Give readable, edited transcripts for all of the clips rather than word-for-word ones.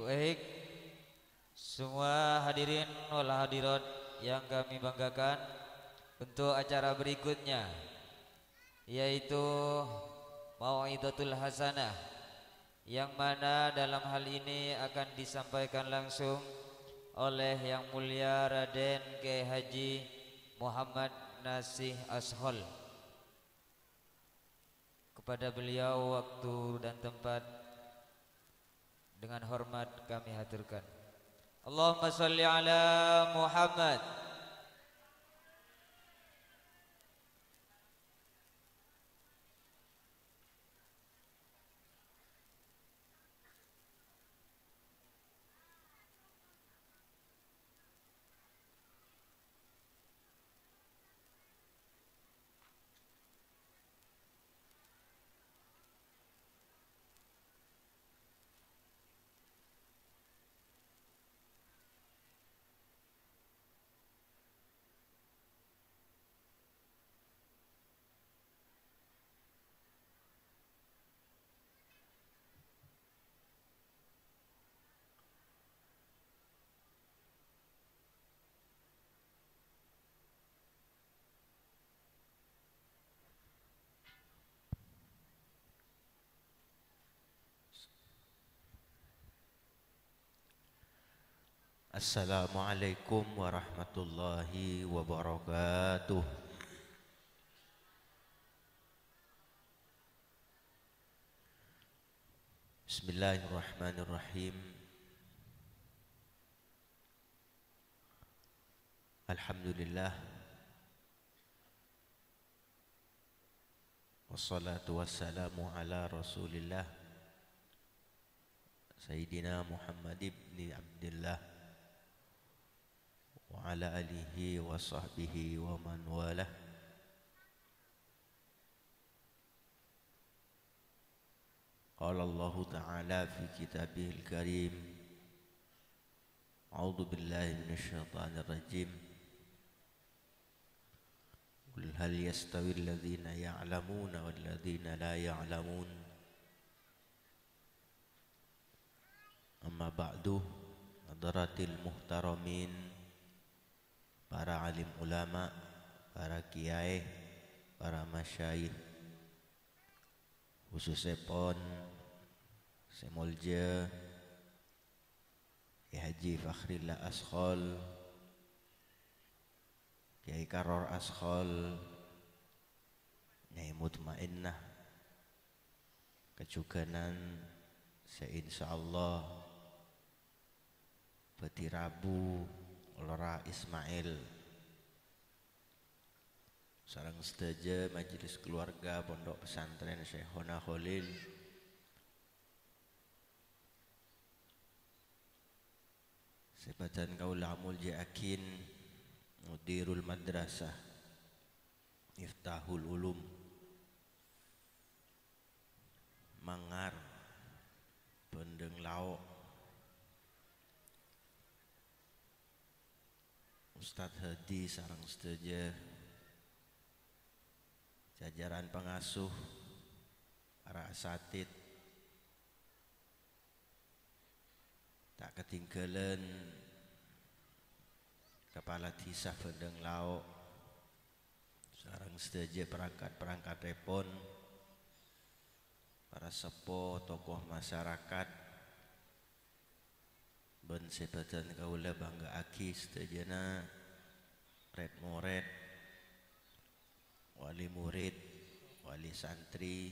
Baik, semua hadirin wal hadirat yang kami banggakan, untuk acara berikutnya yaitu Mau'izatul Hasanah, yang mana dalam hal ini akan disampaikan langsung oleh Yang Mulia Raden Kiai Haji Muhammad Nasih Ashol. Kepada beliau waktu dan tempat dengan hormat kami haturkan. Allahumma sholli ala Muhammad. Assalamualaikum warahmatullahi wabarakatuh. Bismillahirrahmanirrahim. Alhamdulillah, wassalatu wassalamu ala Rasulillah Sayyidina Muhammad ibn Abdullah wa ala alihi wa sahbihi wa man walah. Qala Allah Ta'ala fi kitabihil karim, a'udzu billahi minasy syaithanir rajim. Qul hal yastawil ladzina ya'lamuna wal ladzina la ya'lamun. Amma ba'du, hadaratil muhtaramin, para alim ulama, para kiai, para masyayikh, khususnya pon Semolja Kiai Haji Fakhrillah Ashol, Kiai Karor Ashol, Nyai Mutmainnah kecuganan seinsyaallah Beti Rabu Lora Ismail, sareng sedaja majelis keluarga Pondok Pesantren Syekhona Khalil, sebatan kaula mulja akin mudirul madrasah Miftahul Ulum Mangar Pendeng Lao, Ustadz Hadi sareng sedaja jajaran pengasuh, para asatid, tak ketinggalan Kepala Desa Pendeng Lao sareng sedaja perangkat-perangkat repon, para sepo, tokoh masyarakat, ben sebatan kaula bangga aki sedajana red moret, wali murid, wali santri,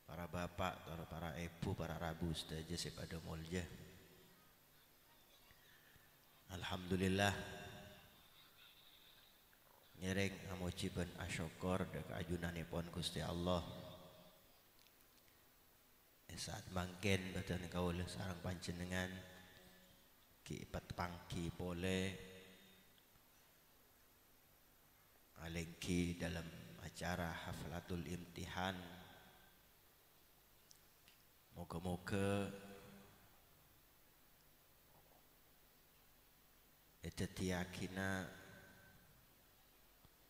para bapak, para ibu, para rabu sedaja sepada mulja. Alhamdulillah, nyereng amujiban asyukur dek ajunanipun Gusti Allah. Saat mangken badan kaula sareng panjenengan ki pangki pole alengki dalam acara haflatul imtihan. Moga-moga eta tiyakina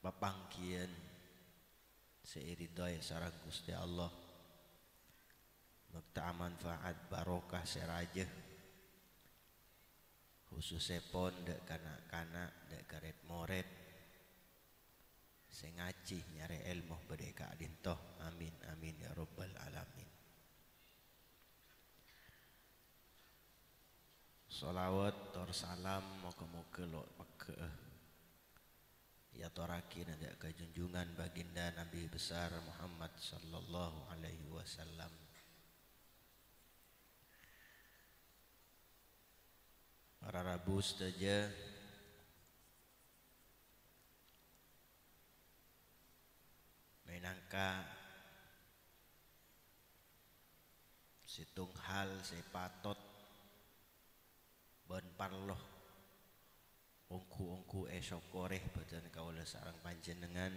papangkian seiridaya sareng Gusti Allah. Mekta manfaat barokah seraja khususnya pon dek kanak-kanak dek karet moret sengaci nyari ilmu berdeka dintoh amin amin ya rabbal alamin. Salawat tor salam moga-moga lo meke ya toraki nanti kejunjungan baginda Nabi besar Muhammad sallallahu alaihi wasallam. Para rabu saja menangka situng hal sepatot ben parloh ongku esok koreh badan kaula sareng panjenengan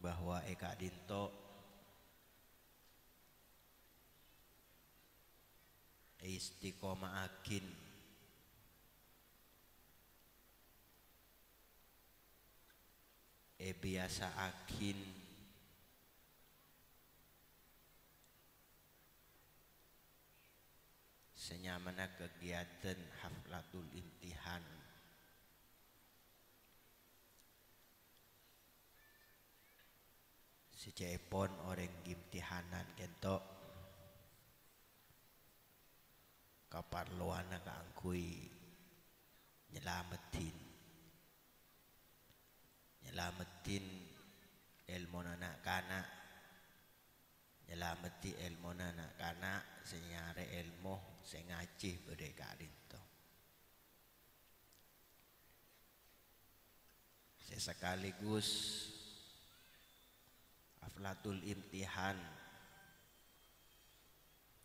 bahwa eka dinto istiqomah akin biasa akin senyamana kegiatan haflatul imtihan si cepon orang imtihanan kentok kaparluana kaangkui nyelametin ilmu anak kanak nyelameti ilmu anak kanak senyare ilmu sengaji berdeka dinto sesekaligus haflatul imtihan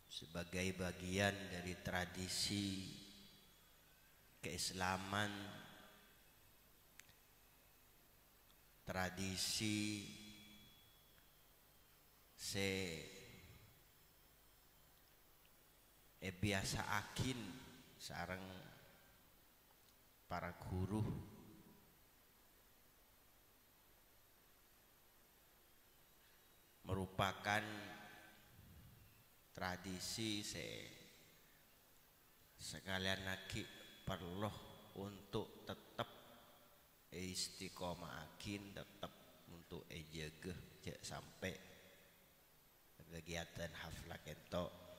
sebagai bagian dari tradisi keislaman, tradisi biasa akin sareng para guru merupakan tradisi sekalian lagi perlu untuk tetap istiqomah akin tetap untuk jaga sampai kegiatan haflah kentok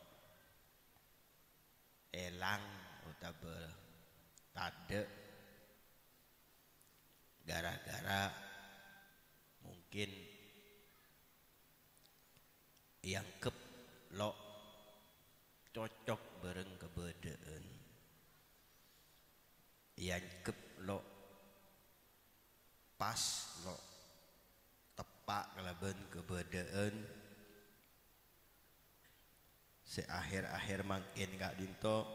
elang utawa tade gara-gara mungkin yang lo cocok bareng kebedaan yang lo pas lo tepak kelaban kebedaan akhir-akhir makin gak dinto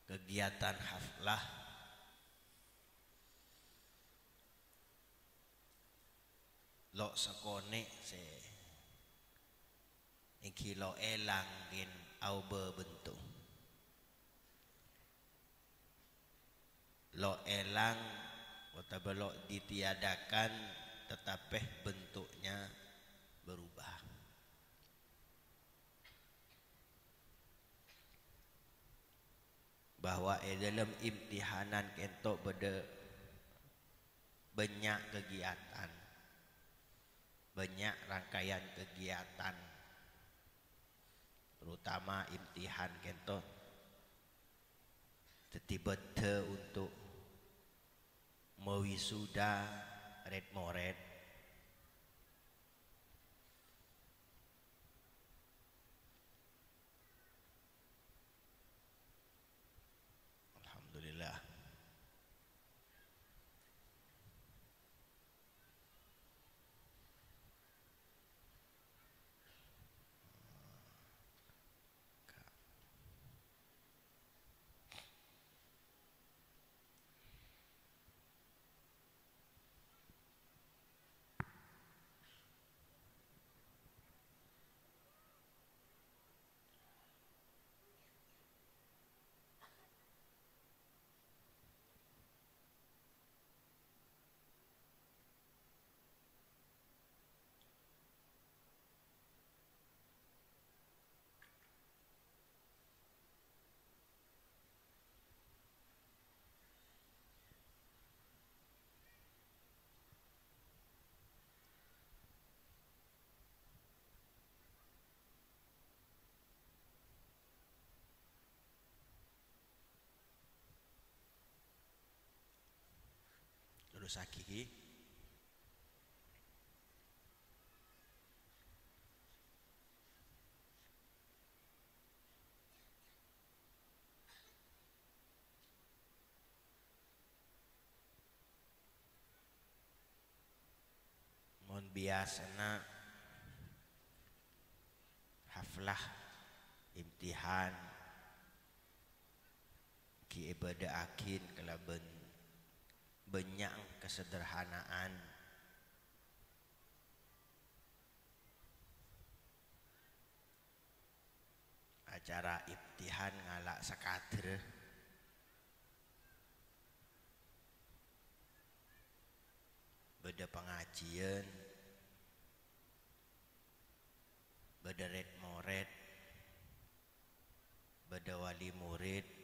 kegiatan haflah lo sekone iki lo elangin au bebentuk lo elang atau lo ditiadakan tetapi bentuknya berubah bahwa dalam imtihanan kentok beda banyak kegiatan banyak rangkaian kegiatan terutama imtihan kentok tetibete untuk mewisuda red moret alhamdulillah terus aki mun biasana haflah imtihan ki ibadah akin kalaban banyak kesederhanaan acara imtihan ngalak sakader beda pengajian beda red moret beda wali murid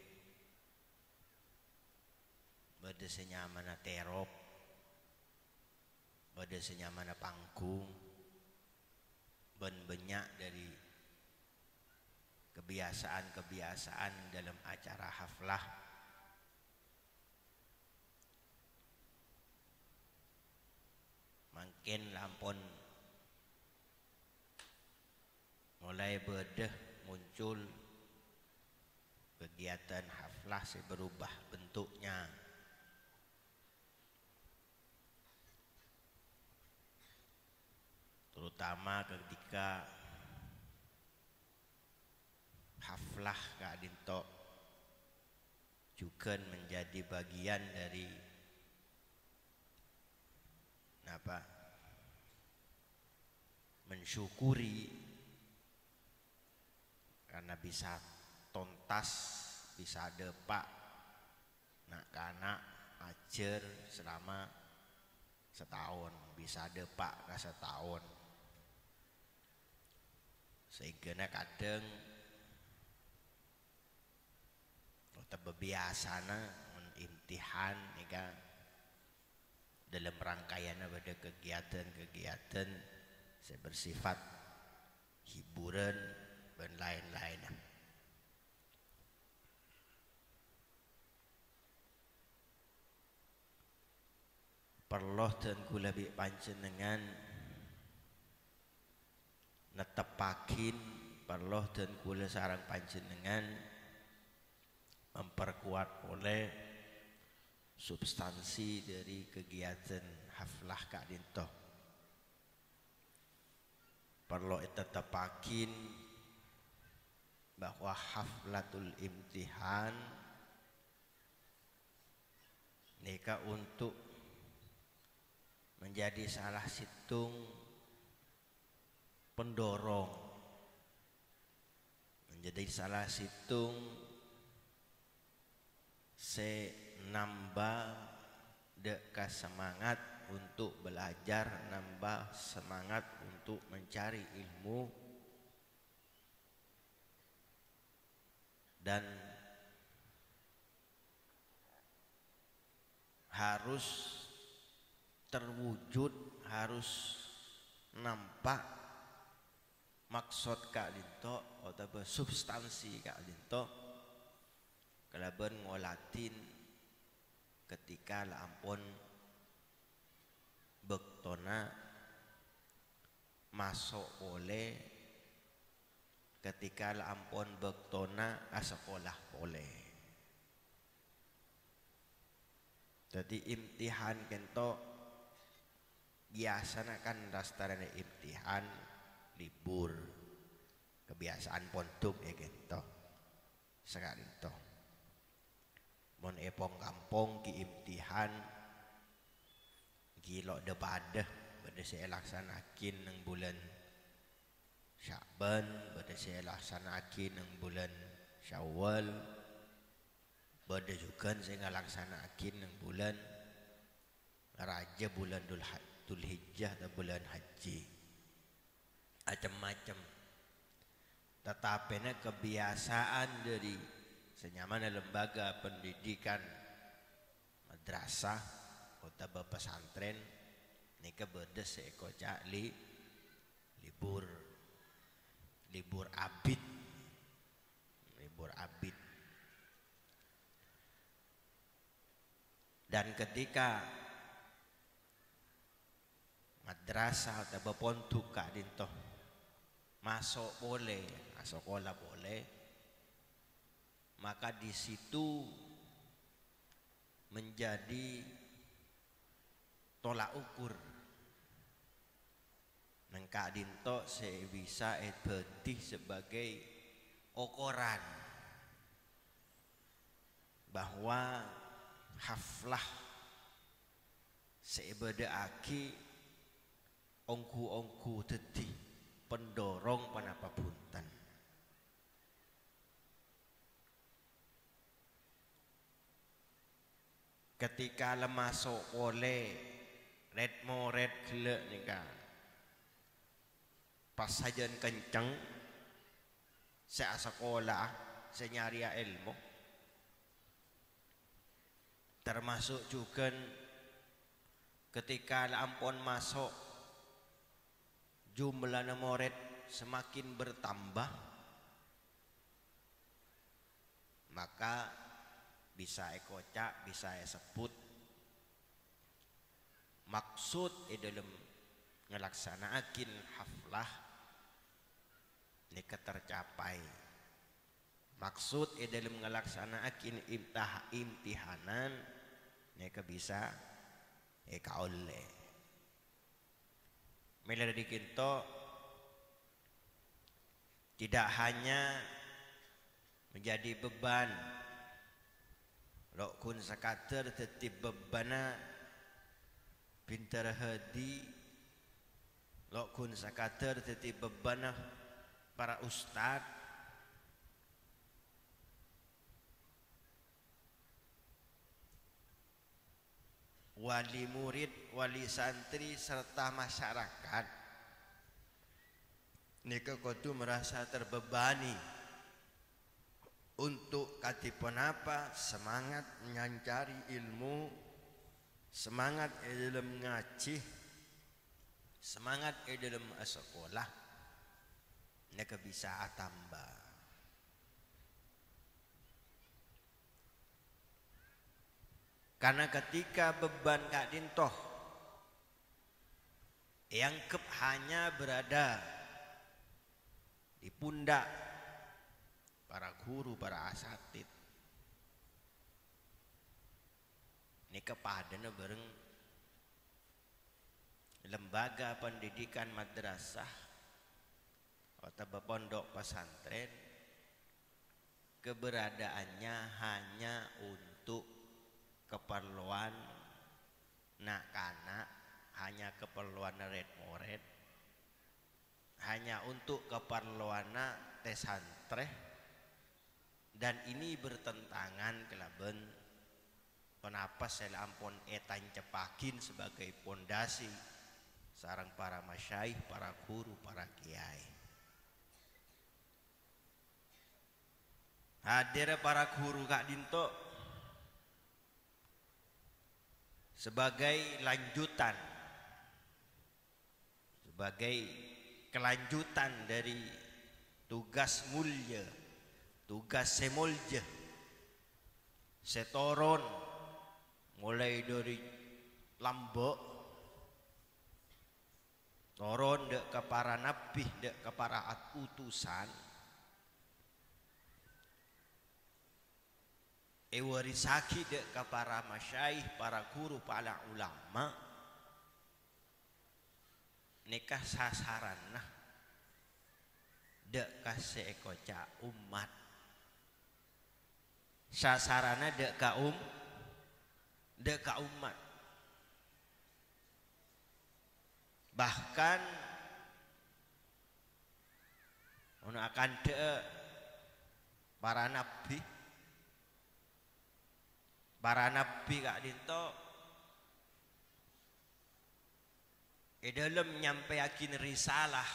beda senyamana terop beda senyamana panggung ben banyak dari kebiasaan-kebiasaan dalam acara haflah makin lampon mulai bedeh muncul kegiatan haflah berubah bentuknya terutama ketika haflah Kak Dinto juga menjadi bagian dari apa mensyukuri karena bisa tuntas bisa depak nak kanak ajar selama setahun bisa depak ke setahun sehingga kadang tetap biasana imtihan ya dalam rangkaian pada kegiatan-kegiatan saya bersifat hiburan dan lain-lain. Perlu dan kula bi panjenengan netepakin perlu dan kula sarang panjenengan memperkuat oleh substansi dari kegiatan haflah Kak Dinto perlu tetepakin bahwa haflatul imtihan neka untuk menjadi salah situng pendorong menjadi salah situng nambah deka semangat untuk belajar nambah semangat untuk mencari ilmu dan harus terwujud harus nampak maksud Kak Dinto atau substansi Kak Dinto kalaban ngolatin ketika lampun bektona masuk oleh ketika lampun bektona sekolah boleh jadi imtihan kento biasanya kan dasarnya imtihan libur kebiasaan pondok ya kento sekarang itu mon epong kampung ki imtihan gilo de padah pada saya laksanakin nang bulan Sya'ban pada saya laksanakin nang bulan Syawal pada juga saya ngalaksanakin nang bulan Raja bulan Dzulhijjah atau bulan haji macam-macam tetapi kebiasaan dari senyamana lembaga pendidikan madrasah atau pesantren nika beda seeko cakli libur abid dan ketika madrasah atau bepontuk kak dintoh masuk boleh, sekolah boleh, maka di situ menjadi tolak ukur nengkak dinto saya bisa betih sebagai ukuran bahwa haflah sebedaaki ongku teti pendorong panapa punten. Ketika lemasuk oleh red kelek nika pas sajen kenceng saya sekolah saya nyari ilmu, termasuk juga ketika ampun masuk jumlah murid semakin bertambah, maka bisa kocak, bisa sebut maksud dalam ngelaksanaakin haflah nika tercapai. Maksud dalam ngelaksanaakin imtihanan nika bisa kaoleh. Mila dari kinto tidak hanya menjadi beban lok kun sakater tetip bebana pintar hadi, lok kun sakater tetip bebana para ustad, wali murid, wali santri serta masyarakat nika kudu merasa terbebani untuk katipun apa semangat mencari ilmu, semangat dalam ngaji, semangat dalam sekolah nika bisa tambah. Karena ketika beban kak dintoh yang hanya berada di pundak para guru, para asatid, ini kepadanya bareng lembaga pendidikan madrasah atau pondok pesantren, keberadaannya hanya untuk keperluan nak-anak, hanya keperluan murid, hanya untuk keperluan tesantreh, dan ini bertentangan kelaben kenapa saya ampun etan cepakin sebagai pondasi sarang para masyaikh, para guru, para kiai. Hadir para guru kak dinto sebagai lanjutan, sebagai kelanjutan dari tugas mulia, tugas semulja setoron mulai dari Lombok toron dek ke para nabi, dek ke para utusan, warisaki dek ke para masyaikh, para guru, para ulama, nikah sasaran nah dek kasih ekoca umat, sasarana dek ka umat. Bahkan akan dek para nabi kak dinto dalam nyampeakin risalah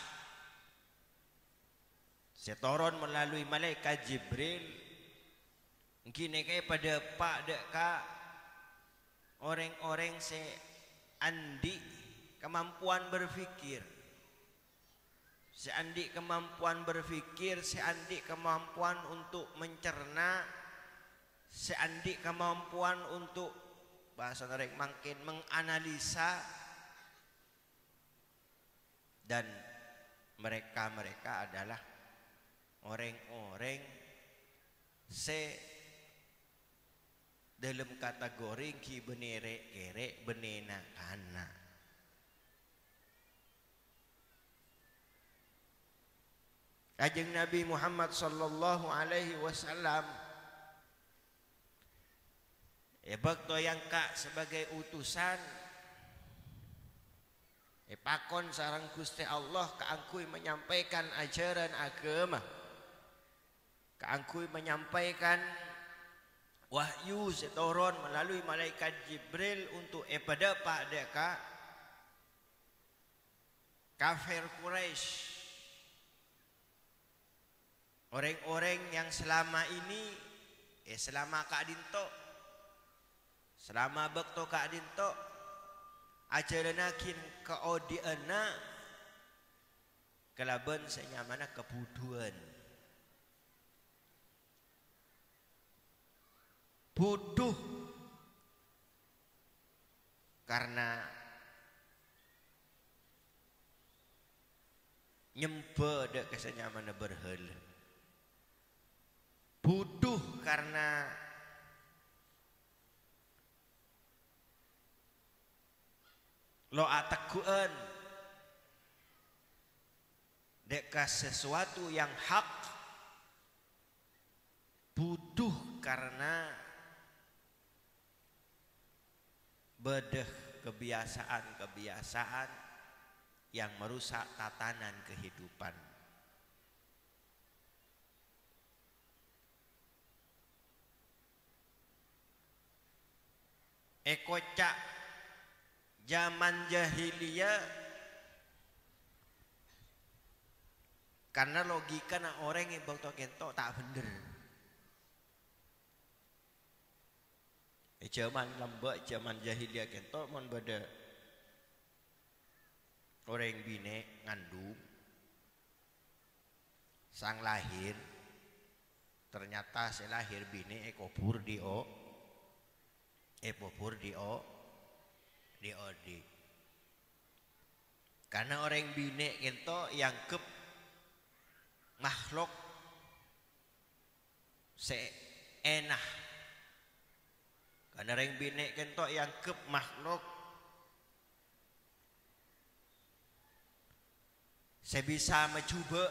setoron melalui malaikat Jibril, mungkin kayak pada pak dek kak orang-orang se andi kemampuan berpikir, seandi kemampuan berpikir, seandi kemampuan untuk mencerna, seandi kemampuan untuk bahasa mereka makin menganalisa dan mereka adalah orang-orang dalam kategori ki benere kere benena kana. Kanjeng Nabi Muhammad sallallahu alaihi wasallam bakto yang kak sebagai utusan pakon sareng Gusti Allah kaangkui menyampaikan ajaran agama, kaangkui menyampaikan wahyu setoron melalui malaikat Jibril untuk pada pak deka kafir Quraisy, orang-orang yang selama ini selama Kak Dinto, selama bekto Kak Dinto ajaranakin keodiana kelaban senyamana kebuduan buduh karena nyempe dek kesenyamana berhala, buduh karena lo atakuan deka sesuatu yang hak, buduh karena bedeh kebiasaan-kebiasaan yang merusak tatanan kehidupan. Ekocak zaman jahiliyah karena logika na orang yang bakto kento tak bener. Zaman lembek zaman jahiliyah kento mon beda orang bine ngandung sang lahir ternyata si lahir bine ekobur dio epopur dio diodi karena orang bine kento yang kep makhluk seenah, karena orang bine kento yang kep makhluk saya bisa mencoba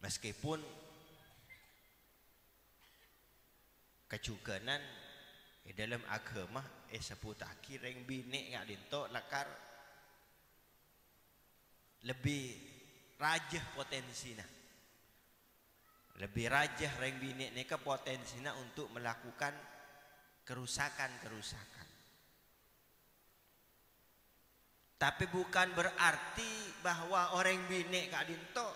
meskipun kecuganan dalam agama seputaki reng bine ngak dinto lakar lebih rajah potensina, lebih rajah reng bine neka potensina untuk melakukan kerusakan. Tapi bukan berarti bahwa orang bine ngak dinto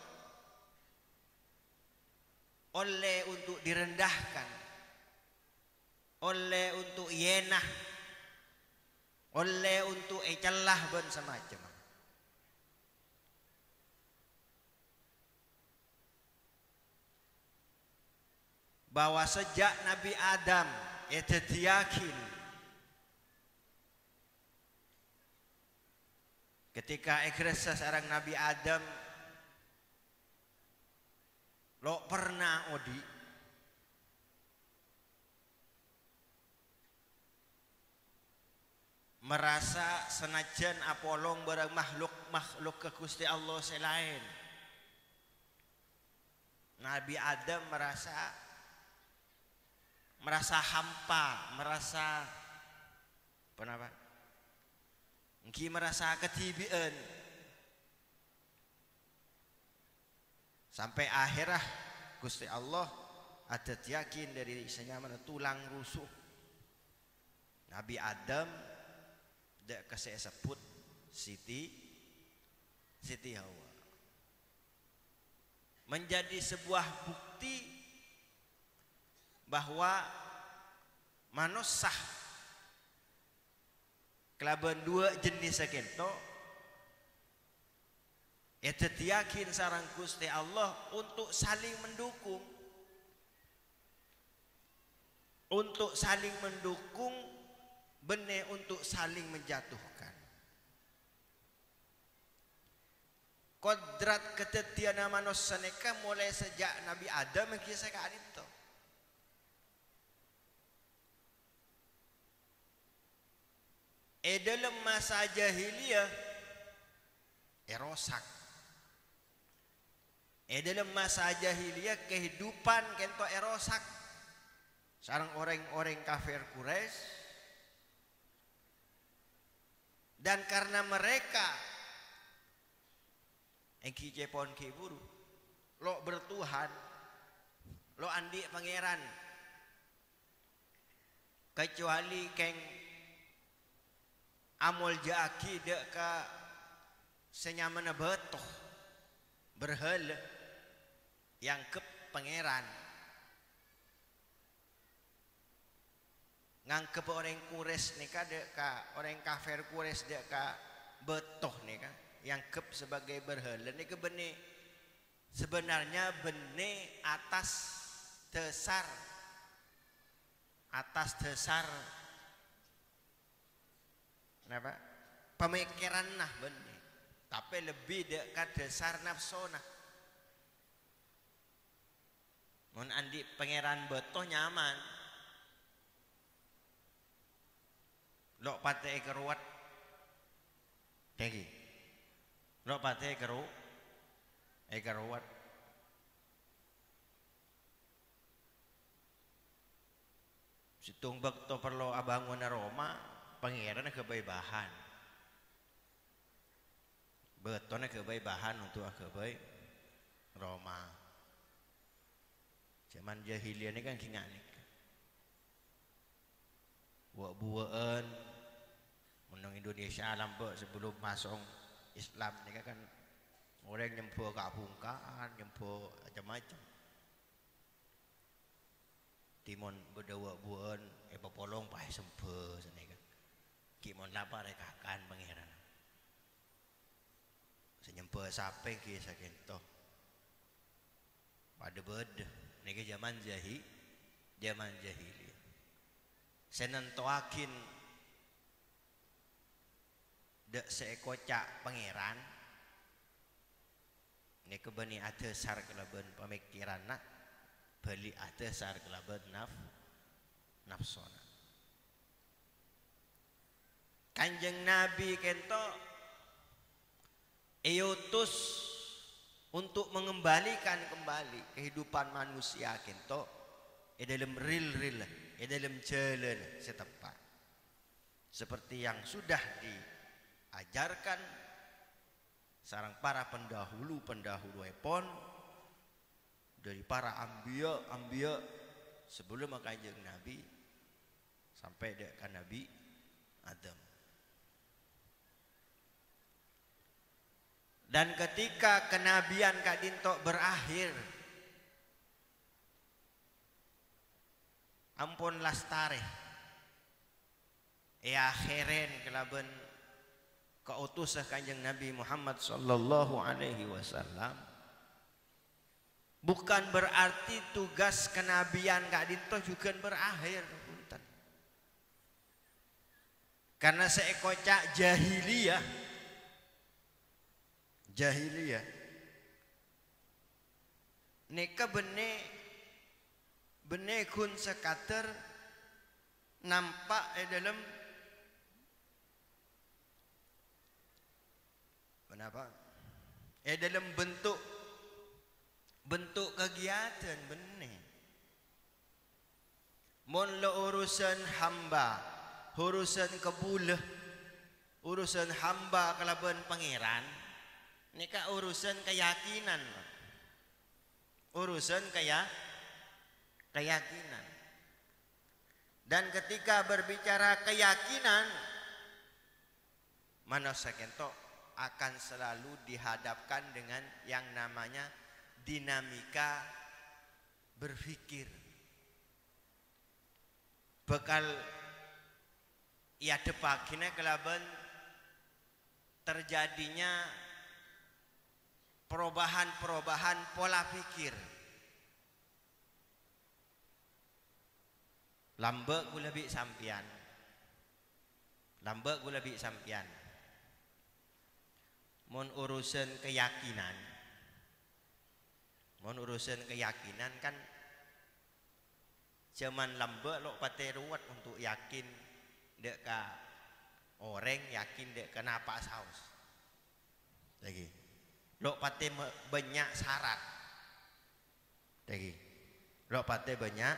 oleh untuk direndahkan, oleh untuk yenah, oleh untuk celah ben semacam. Bahwa sejak Nabi Adam itu yakin ketika egresa seorang Nabi Adam lo pernah odi merasa senajan apolong barang makhluk ke Gusti Allah selain Nabi Adam merasa hampa, merasa apa? Mungkin merasa ketibian sampai akhirah Gusti Allah ada yakin dari senyaman tulang rusuk Nabi Adam dak kasih sebut Siti Hawa menjadi sebuah bukti bahwa manusia kelaban dua jenis sekento itu yakin sarang Gusti Allah untuk saling mendukung benih untuk saling menjatuhkan. Kodrat ketetiana manusia neka mulai sejak Nabi Adam kisah ke adito. Dalam masa jahiliyah rosak. Dalam masa jahiliyah kehidupan kento rosak. Sarang orang-orang kafir Quraisy, dan karena mereka engki cepon ki buru lo bertuhan, lo andi pangeran, kecuali keng amol jaki dek ka senyamana betoh berhala yang ke pangeran ngangkep orang Quraisy nika dek ka orang kafir Quraisy dek ka betoh nika yang kep sebagai berhala nika benih sebenarnya benih atas dasar kenapa pemikiran nah benih, tapi lebih dekat dasar nafsona. Mun andi pangeran betoh nyaman, lo pate keruat, tegi, lo pate keruat. Situng bekto perlu abangun Roma, pangeran kebebahan, betona kebebahan untuk kebai Roma. Zaman jahiliyah ini kan kinganik, buat-buatan menang Indonesia lambat sebelum masuk Islam ini kan orang nyempo kabungkaan, nyempo macam-macam. Timon berdawa-buan, polong pakai sempe sana kan. Kimon lapar kakan pangeran. Senyempe sape kisah kento. Pada bed, nega zaman jahiliyah. Senentoakin dek seekocak pangeran. Nega bani atesar kelaban pemikiran nak. Bali atesar kelaban nafsona. Kanjeng Nabi kento eutus untuk mengembalikan kembali kehidupan manusia kento dalam real dalam jalan setempat seperti yang sudah diajarkan sarang para pendahulu epon dari para ambiya sebelum kanjeng Nabi sampai ke Nabi Adam. Dan ketika kenabian Kak Dinto berakhir, ampun lastare akheren kelaban keutusan kanjeng Nabi Muhammad sallallahu alaihi wasallam, bukan berarti tugas kenabian Kak Dinto juga berakhir. Karena seekocak jahiliyah neka bene kun sekater nampak dalam kenapa dalam bentuk kegiatan bene mon lo urusan hamba, urusan kebulah, urusan hamba kelaban pangeran, nika urusan keyakinan, keyakinan. Dan ketika berbicara keyakinan, manusia kento akan selalu dihadapkan dengan yang namanya dinamika berpikir. Bekal ia depakina kelaban terjadinya perubahan pola pikir. Lambe kula bi sampian. Lambe gula bi sampian. Mon urusan keyakinan. Mon urusan keyakinan kan zaman lambe lo pate ruwet untuk yakin dek ka orang yakin dek kenapa saus. Lagi. Lo pate banyak syarat. Lagi. Lo pate banyak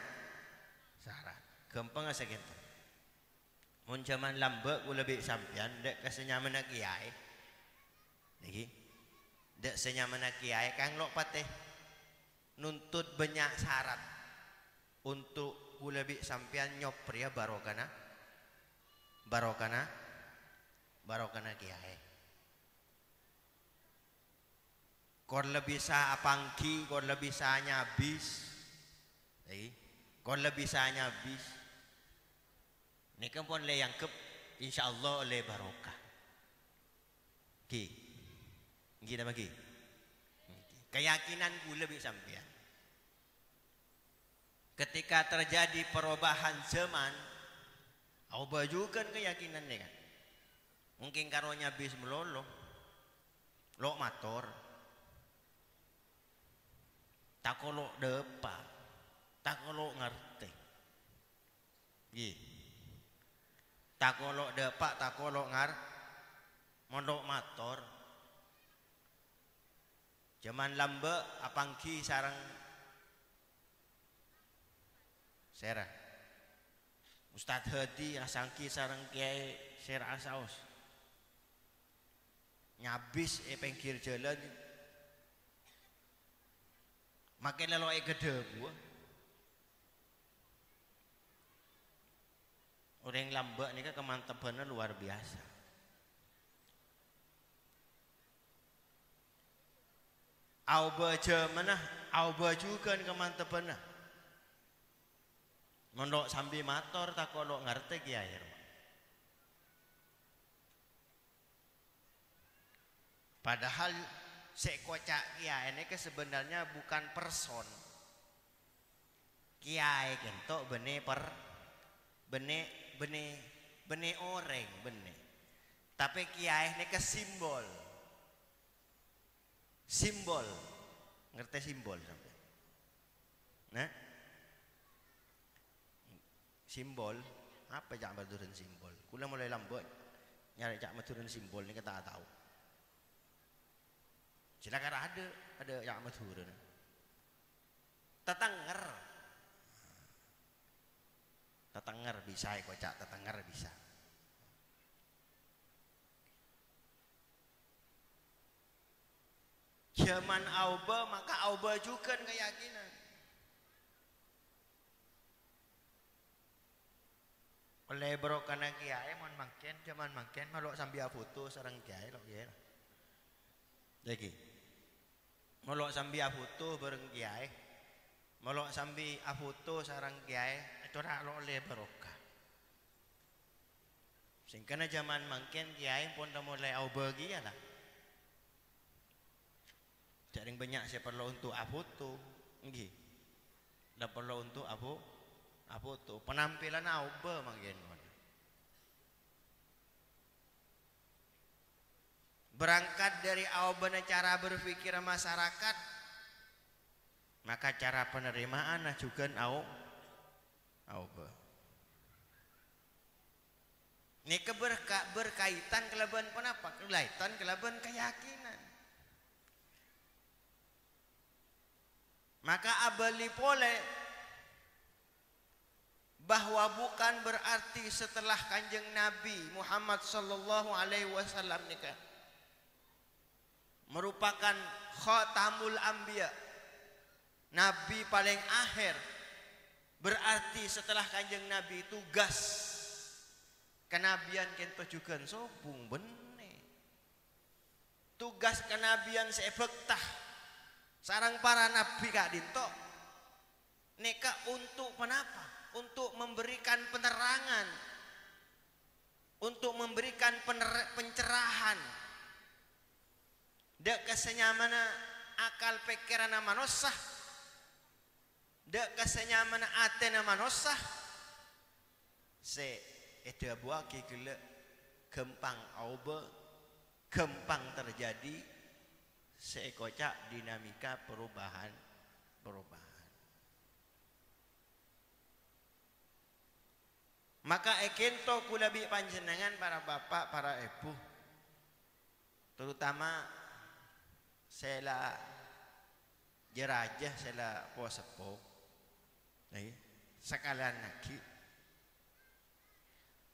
syarat. Gampang asa gitu. Mun zaman lambe ku lebih sampian dek kesenyaman kiai. Lagi. Dek senyaman kiai kang lo pate nuntut banyak syarat untuk ku lebih sampian nyopria barokana kiai. Kor lebih sa apangki, kor lebih sa nyabis. Lagi. Kor lebih sa nyabis. Ini kan pun le yang kep insyaallah oleh barokah. Ki. Gini bagi. Keyakinan ku lebih sampean. Ketika terjadi perubahan zaman, au bajukan keyakinan ni kan. Mungkin karonya bis melolo. Lo motor. Takolo depa. Takolo ngerti. Gi. Takolo depak takolo mondok motor. Zaman lambe apangki sarang sera. Ustaz Hadi asangki sarang kiai sera asaos. Nyabis pinggir jalan. Makin lelo gede gua. Orang lambe ini kan kemantapannya luar biasa. Au baca mana? Au bajukan kemantapannya. Mondok sambil motor tak kolok ngerti kiai. Padahal sekocak kiai ini sebenarnya bukan person. Kiai kentok bene orang bene. Tapi kiai ini ke simbol. Simbol. Ngerti simbol sampai. Nah? Simbol apa cak maturan simbol? Kula mulai lambat nyari cak maturan simbol ini kita tahu. Silakan ada cak maturan. Tetenger bisa kocak tetenger bisa. Zaman auba maka auba juga keyakinan. Oleh berokana kiai mon makin zaman makin malok sambil foto sareng kiai lok kiai. Lagi. Malok sambil foto bareng kiai. Malok sambil foto sareng kiai itu rak lok oleh berokah. Singkana zaman makin kiai pun dah mulai auba giya lah. Jadi banyak saya perlu untuk foto, nggih. Dan perlu untuk foto. Penampilan auba makin. Berangkat dari auba cara berpikir masyarakat, maka cara penerimaan juga auba. Ini berkaitan kelaban penapa? Kelaitan kelaban keyakinan. Maka abali pole bahwa bukan berarti setelah Kanjeng Nabi Muhammad sallallahu alaihi wasallam nikah merupakan khatamul anbiya, nabi paling akhir. Berarti setelah Kanjeng Nabi tugas kenabian kento juga sobung bene. Tugas kenabian sebektah sarang para nabi kak dinto neka untuk kenapa? Untuk memberikan penerangan, untuk memberikan pencerahan. Dek kesenyamana akal pikiran manusia, dek kesenyamana atena manusia. Se itu buah kikule gempang aube, gempang terjadi seekocak dinamika perubahan. Maka ekento kulabi panjenengan para bapak, para ibu, terutama sela jerajah, sela posepo, sekalian lagi,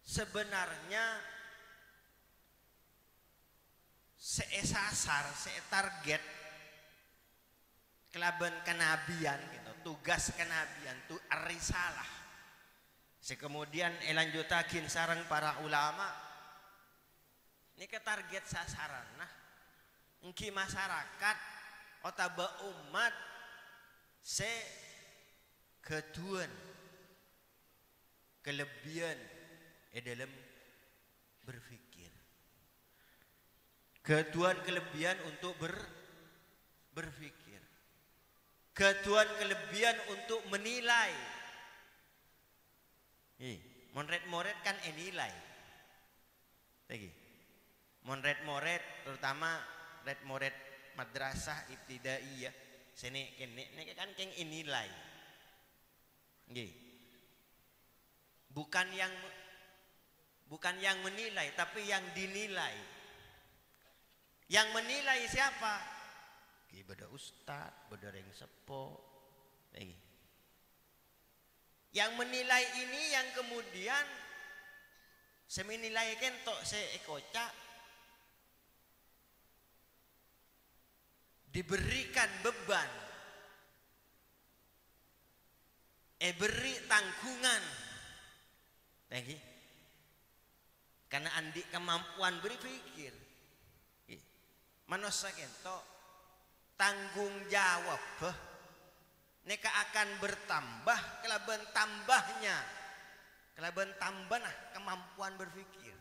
sebenarnya seesasar, setarget kelaban kenabian gitu, tugas kenabian tu arisalah. Kemudian elanjutakin sarang para ulama ini ke target sasaran nah engki masyarakat otaba umat se ketuan kelebihan dalam berpikir, ketuan kelebihan untuk berpikir, ketuan kelebihan untuk menilai. Monret kan nilai lagi, monret terutama moret madrasah ibtidaiyah sini kene kan keng nilai, bukan yang menilai tapi yang dinilai. Yang menilai siapa? Beda ustad, beda reng sepo, yang menilai ini yang kemudian seminilai kentok seekocak diberikan beban, beri tanggungan, lagi karena andik kemampuan berpikir, manusia kentok tanggung jawab. Neka akan bertambah kelaban tambahnya, kelaban tambah nah kemampuan berpikir.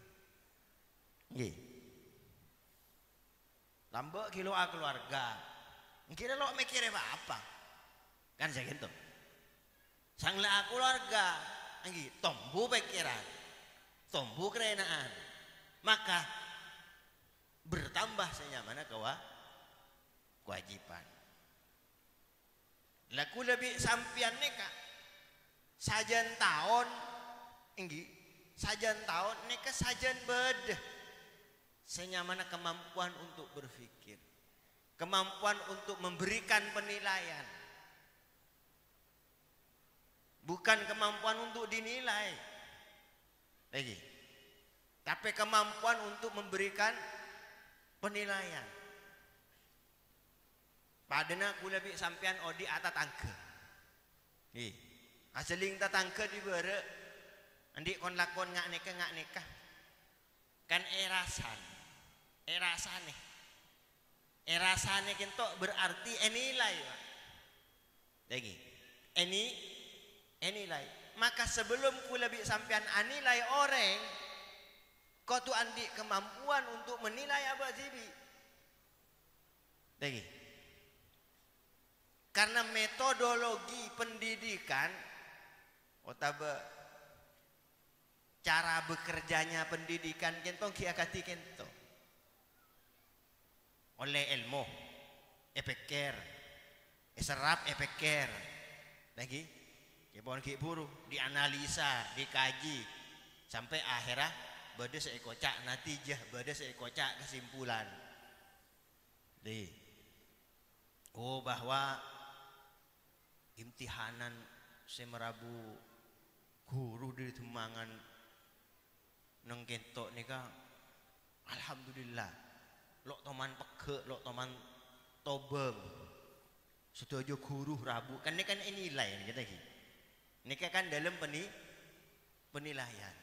Lambak kilo keluarga, kira lo mikir apa? Kan saya gitu. Sangla keluarga, tombu pikiran, tombu kerenaan, maka bertambah senyamana kewajiban. Laku lebih sampian neka sajan tahun neka sajan bedah senyamana kemampuan untuk berpikir, kemampuan untuk memberikan penilaian, bukan kemampuan untuk dinilai lagi, tapi kemampuan untuk memberikan penilaian. Padahal aku lebih sampean odi atas tangga. Aseling tatangga di bere, andi kon lakon ngak nikah, kan erasane kentok berarti nilai, lagi, nilai. Maka sebelum ku lebih sampean anilai orang, kau tu andi kemampuan untuk menilai apa jibi, lagi. Karena metodologi pendidikan otaba cara bekerjanya pendidikan kento kiakati kento oleh ilmu epeker serap epeker lagi kebon kiburu dianalisa dikaji sampai akhirnya bade seekocak natijah bade seekocak kesimpulan bahwa imtihanan semerabu guru di temangan neng kentok nika alhamdulillah lok toman peke lok toman tobeng setuju guru rabu kan ini kan nilai kita ini kan dalam penilaian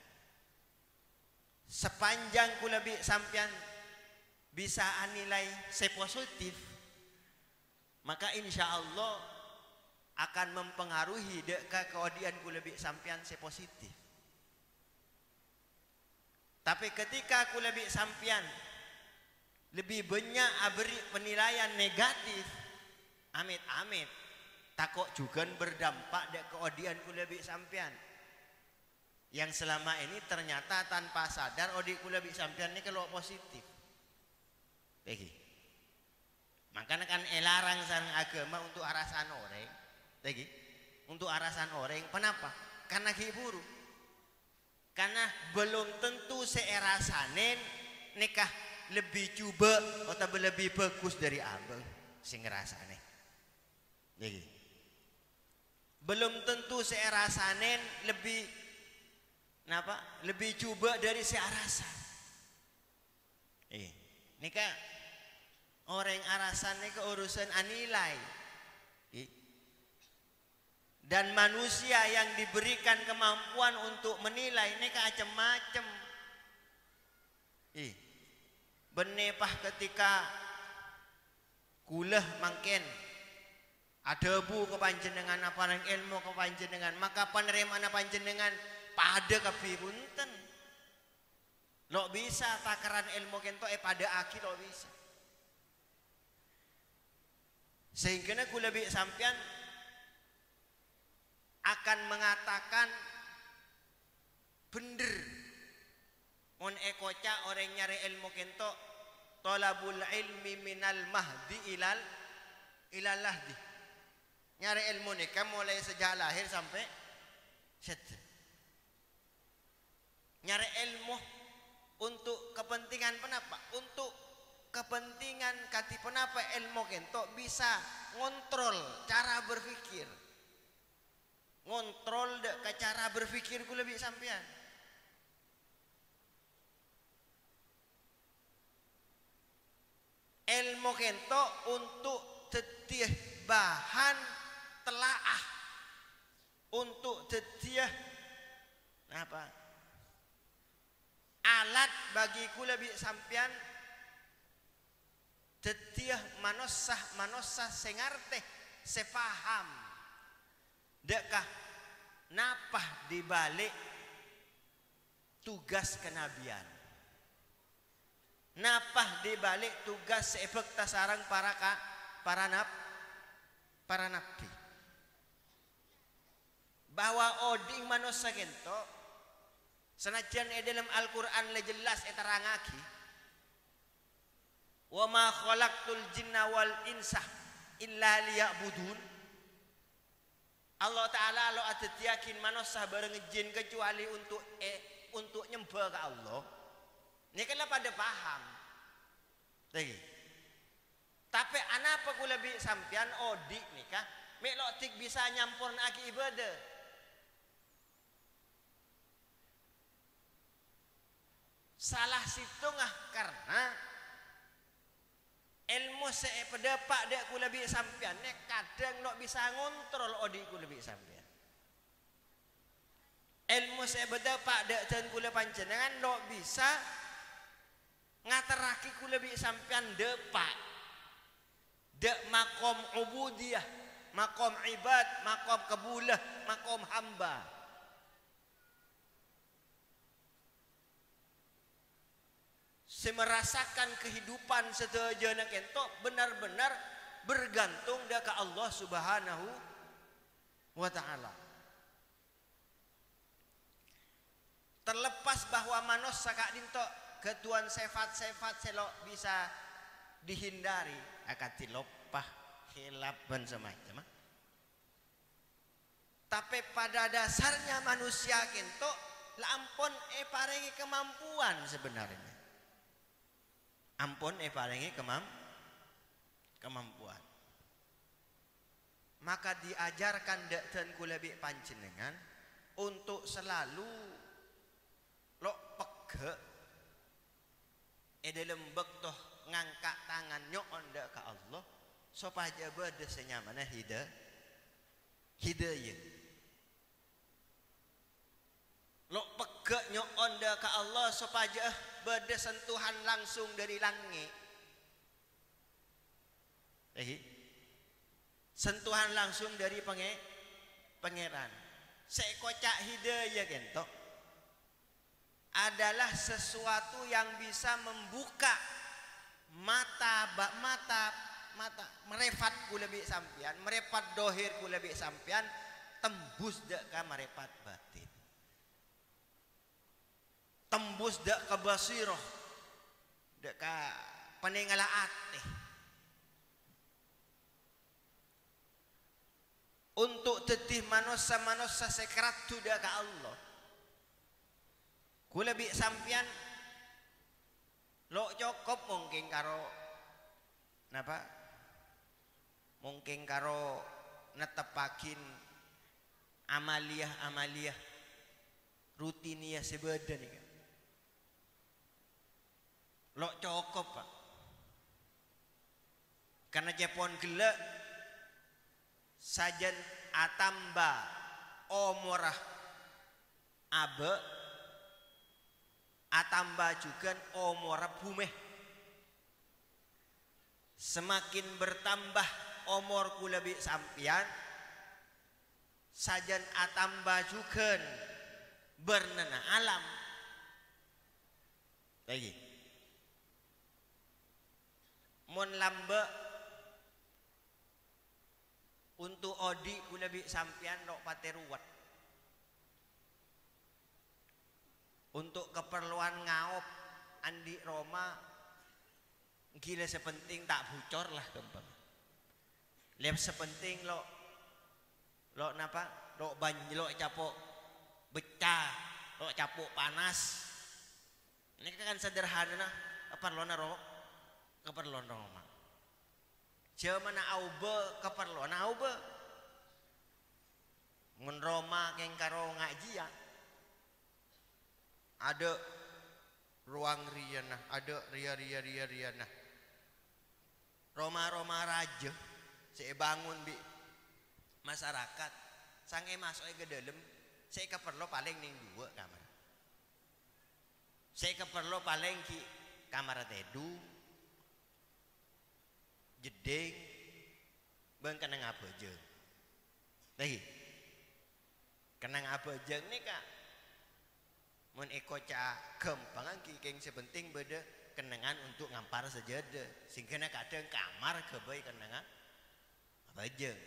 sepanjang kulabi sampian bisa anilai sepositif maka insya Allah akan mempengaruhi deka keodian ku lebih sampian sepositif. Tapi ketika aku lebih sampian lebih banyak beri penilaian negatif, amit-amit takut juga berdampak dek keodian ku lebih sampian. yang selama ini ternyata tanpa sadar odik kula bi sampean ini kalau positif. Lagi. Makanya kan elarang sareng agama untuk arasan orang. Lagi. Untuk arasan orang. Kenapa? Karena hiburu. Karena belum tentu seerasanen nikah lebih coba atau lebih bagus dari abang sing ngerasane. Lagi. Belum tentu seerasanen lebih napa? Lebih coba dari searasan. Nikah orang arasan nikah urusan anilai. Dan manusia yang diberikan kemampuan untuk menilai nikah macam-macam. Benepah ketika kulah mangken ada bu ke panjenengan apa yang ilmu ke panjenengan maka penerimaan panjenengan pada kapi punten lo bisa takaran ilmu kento pada akhir lo bisa sehingga aku lebih sampean akan mengatakan bener mon ekoca orang nyari ilmu kento tolabul ilmi minal mahdi ilal lahdi nyari ilmu nikah mulai sejak lahir sampai nyari ilmu untuk kepentingan penapa untuk kepentingan kati penapa ilmu kento bisa ngontrol cara berpikir ngontrol ke cara berpikirku lebih sampean ilmu kento untuk tetih bahan telaah untuk tetih apa alat bagi kula bi sampean tetih manosah sengarte sepaham dekah napah dibalik tugas kenabian napah dibalik tugas efek tasarang para nabi bahwa oding manusia gento senajan dalam Al-Quran le jelas etarangaki wa ma khalaqtul jinna wal insa illa liya'budun Allah Ta'ala lo atet yakin manusia bareng jin kecuali untuk nyembah ke Allah ini kan pada paham lagi tapi anapa ku lebih sampean odik nikah melok bisa nyampurn aki ibadah salah situ ngah karena ilmu sepedepak dek ku lebih sampean nek kadang nok bisa ngontrol odik ku lebih sampean ilmu sepedepak dek dan kula panjenengan nok bisa ngateraki ku lebih sampean depak dek makom ubudiyah makom ibad makom kebulah makom hamba semerasakan kehidupan setajana kento benar-benar bergantung ke Allah Subhanahu wa Ta'ala terlepas bahwa manusia kak dinto ketuan sifat-sifat selok bisa dihindari akan tilopah khilaf dan semacam tapi pada dasarnya manusia kento lampon paringi kemampuan sebenarnya ampun paringi kemampuan maka diajarkan dan kulebik panjenengan untuk selalu lo pege dalam bektoh ngangkat tangan nyon ke Allah supaya berde senyamana hidayah lo pege nyon ke Allah supaya berde sentuhan langsung dari langit sentuhan langsung dari pangeran sekocak hidayah gento adalah sesuatu yang bisa membuka mata merefat ku lebih sampean merefat dohir ku lebih sampean tembus dek ka merefat batin embus dak ka basirah dak ka peningalaat untuk tetih manusia sekerat tu dak ka Allah kula bi sampian lo cukup mungkin karo napa mungkin karo netepakin amaliyah rutiniyah sebadan nih kan lo cukup Pak karena Jepon gelek sajen atamba omorah abe atamba juga omorah bumeh semakin bertambah umur kula bi sampian sajan atamba juga bernena alam lagi mun lambe untuk odi kula bi sampian rok pateruat untuk keperluan ngaop andi Roma gila sepenting tak bocor lah gampang lep sepenting lo napa lo banjir lo capok becah lo capok panas ini kan sederhana keperluan Roma Jamana aube keperluan aube mun Roma keng karo ngaji ya ada ruang riana ada ria nah Roma raja saya bangun bi masyarakat sange masuk ke dalam saya keperlu paling ning dua kamar saya keperlu paling ki kamar tedu jeding bang kenang apa jeung lagi kenang apa jeung nih kak mun eko ca gempangan ki keng sepenting beda kenangan untuk ngampar sajadah sehingga kadang kamar kebaik kenangan apa jeung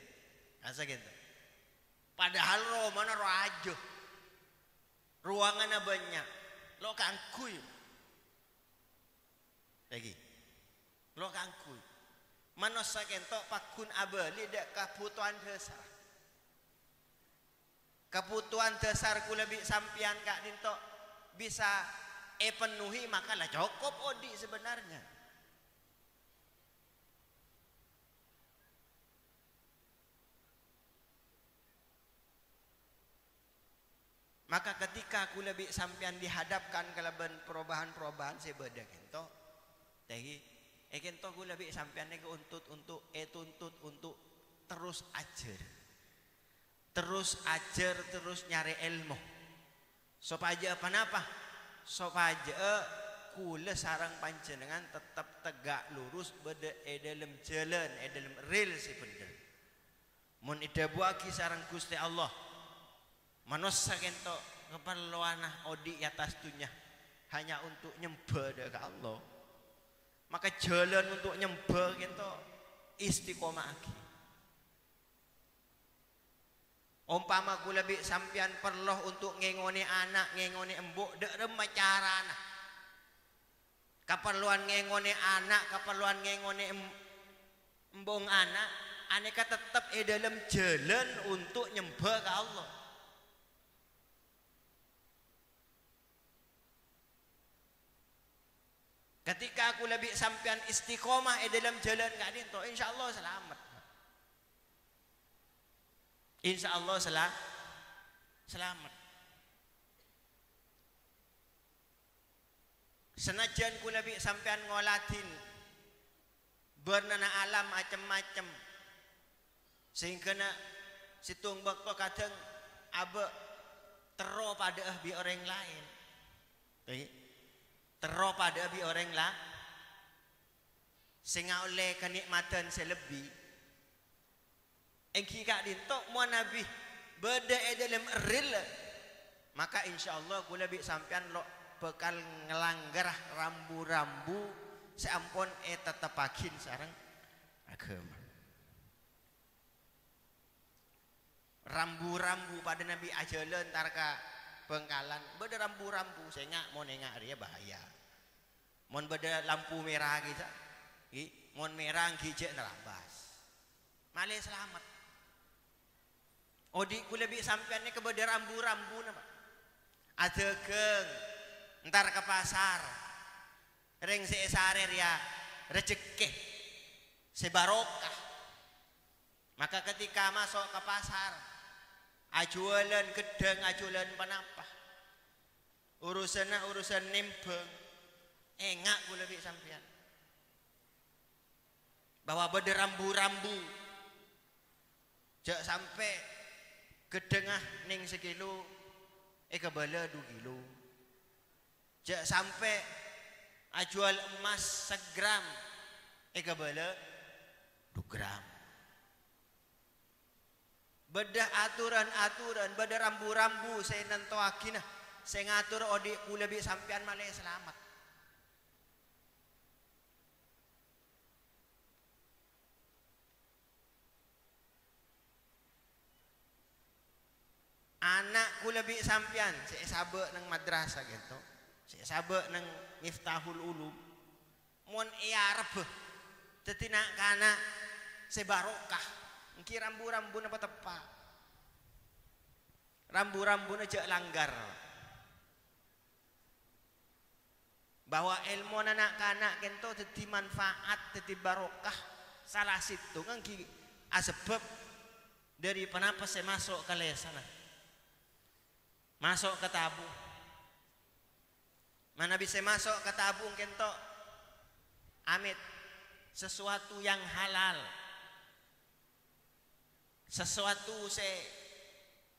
asa gitu padahal romana rajo ruangannya banyak lo kangkuy lagi lo kangkuy manusia kentok pakun abali dek kebutuhan dasar kula bi sampian kak dintok bisa penuhi maka lah cukup odi sebenarnya maka ketika kula bi sampian dihadapkan kalaban perubahan sebeda kentok teh kento kula bi sampean niku tuntut untuk terus ajar terus nyari ilmu supaya apa supaya kula sarang panjenengan tetap tegak lurus beda dalam jalan dalam real si bener mun ida buaki sarang Gusti Allah manusia kento keperluan odi atas dunia hanya untuk nyembah ke Allah maka jalan untuk nyembah kita istiqomah lagi umpama kula bi sampian perlu untuk ngengoni anak ngengoni embuk dek remah carana keperluan ngengoni anak keperluan ngengoni embung anak aneka tetap dalam jalan untuk nyembah ke Allah ketika aku lebih sampian istiqomah dalam jalan gak dinto insyaallah selamat insyaallah selamat senajan ku lebih sampian ngolatin bernana alam macam-macam sehingga situng bakto kadang abe tero pada bi orang lain tero pada bi orang lah sehingga oleh kenikmatan selebih engki kak dintok mau nabi beda dalam real maka insyaallah ku lebih sampean lo bekal ngelanggar rambu-rambu seampun tetepakin sareng agama rambu-rambu pada nabi ajalan tarka Pengkalan beda rambu-rambu sengak mau nengak dia bahaya. Mon beda lampu merah gitu. Mon merah gijek nerabas. Malih selamat. Odi ku lebih sampean ke beda rambu-rambu napa. Adegeng entar ke pasar. Ring sesarer ya rezeki sebarokah. Maka ketika masuk ke pasar ajualan gedeng, ajualan penapa urusan nimbeng engak gue lebih sampean bawa beda rambu-rambu jak sampai gedengah ning sekilo kebala 2 kilo jak sampai ajual emas segram kebala 2 gram. Bedah aturan-aturan, bedah rambu-rambu saya nentoakin nah. Saya ngatur odik ku lebih sampean malah selamat. Anak ku lebih sampean, saya sabek nang madrasah gitu. Saya sabek nang Miftahul Ulum. Mon arep teti nak kana sebarokah. Engki rambu-rambu napa tepak. Rambu-rambu aja langgar. Bahwa ilmu anak-anak kento teti manfaat, teti barokah. Salah situ kan ki asbab dari kenapa saya masuk ke lesana. Masuk ke tabung. Mana bisa masuk ke tabung kento? Amit sesuatu yang halal. Sesuatu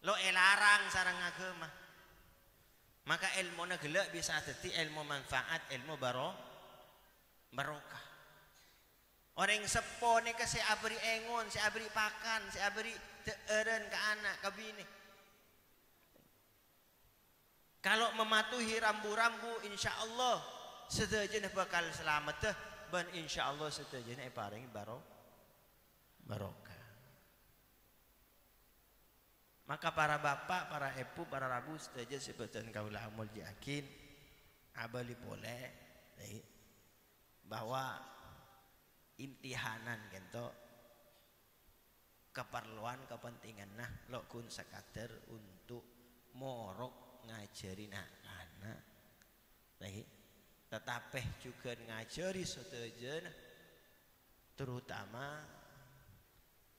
lo larang sarang agama. Maka ilmu gelak bisa jadi ilmu manfaat, ilmu barokah. Orang sepo ni ke saya abri engon, saya abri pakan, saya abri teeren ke anak, ke bini. Kalau mematuhi rambu-rambu, insya Allah sedajana bakal selamat. Dan insya Allah sedajana paling barokah. Maka para bapak, para ibu, para rabu sedaja sebutan kaulah amul yakin abali boleh bahwa imtihanan kento keperluan kepentingan nah lo kun sekadar untuk morok ngajarin anak tetapi juga ngajari sedaja terutama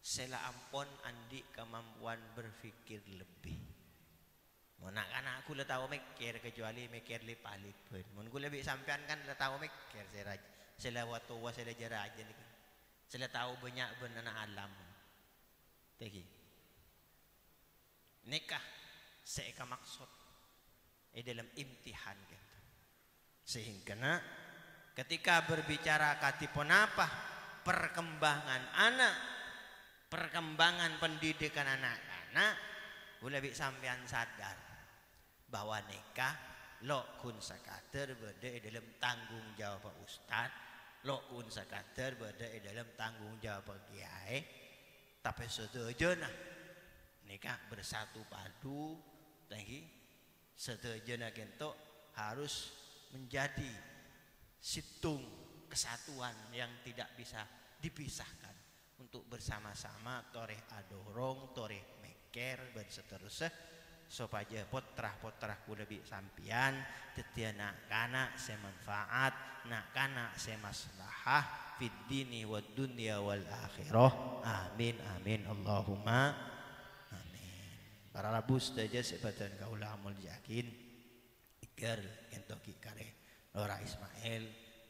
sela ampon andi kemampuan berpikir lebih. Mau nak anak aku le tahu mikir kecuali mikir le palit pun. Mun ku lebih sampean kan le tahu mikir sela waktu wa sela jara aja ni. Sela tahu banyak benana alam. Tegi. Nikah seeka maksud dalam imtihan gitu. Sehingga ketika berbicara katipun apa perkembangan anak, perkembangan pendidikan anak-anak, lebih sampean sadar bahwa nikah lo kun sakater berada dalam tanggung jawab ustad, lo kun sakater berada dalam tanggung jawab kiai, tapi sedejana nikah bersatu padu, tadi sedejana kento harus menjadi situng kesatuan yang tidak bisa dipisahkan. Untuk bersama-sama toreh adorong, toreh meker dan seterusnya supaya potrah-potrah ku lebih sampian tetia nak kana semanfaat nak kana semaslahah fid dini wad dunya wal akhirah amin amin Allahumma amin. Para rabus saja sebatan kaulah amul yakin ikar ento kikare Lora Ismail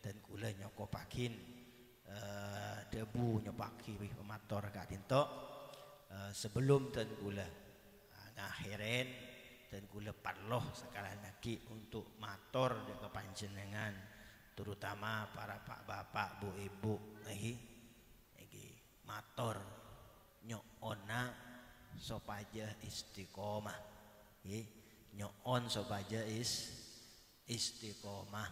dan kula nyokopakin debu nyopaki pemator kak dinto sebelum dan gula ngakhirin dan gula parloh sekalian lagi untuk mator dengan panjenengan terutama para pak bapak bu ibu lagi mator nyokona sopaja istiqomah nyokon sopaja istiqomah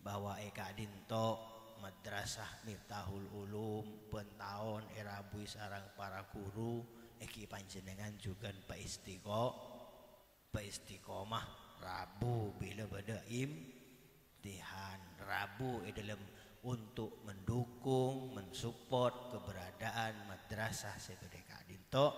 bahwa eka dinto madrasah Miftahul Ulum pentahun erabui sarang para guru eki panjenengan juga Pak beristiqomah. Rabu bila pada imtihan. Rabu dalam untuk mendukung, mensupport keberadaan madrasah Sekodeka Dinto.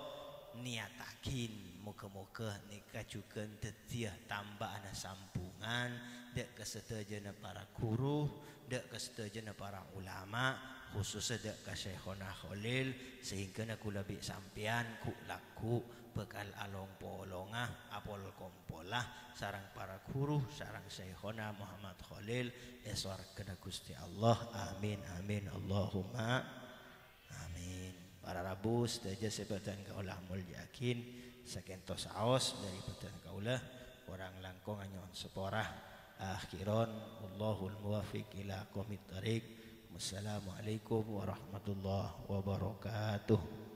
Niatakin muka-muka nikah juga tetiah tambah ana sampungan dek kesetujana para guru, dek kesetujana para ulama, khususnya dek ke Syekhona Khalil, sehingga aku lebih sampian ku laku bekal along polongah apol kompolah sarang para guru sarang Syekhona Muhammad Khalil eswar kena Gusti Allah. Amin amin Allahumma amin. Para Rabu sedaja sebatan kaulah mulyakin sakentos aos dari batan kaulah orang langkong anyon seporah akhiron Allahul muwafiq ila qomit tariq. Wassalamualaikum warahmatullahi wabarakatuh.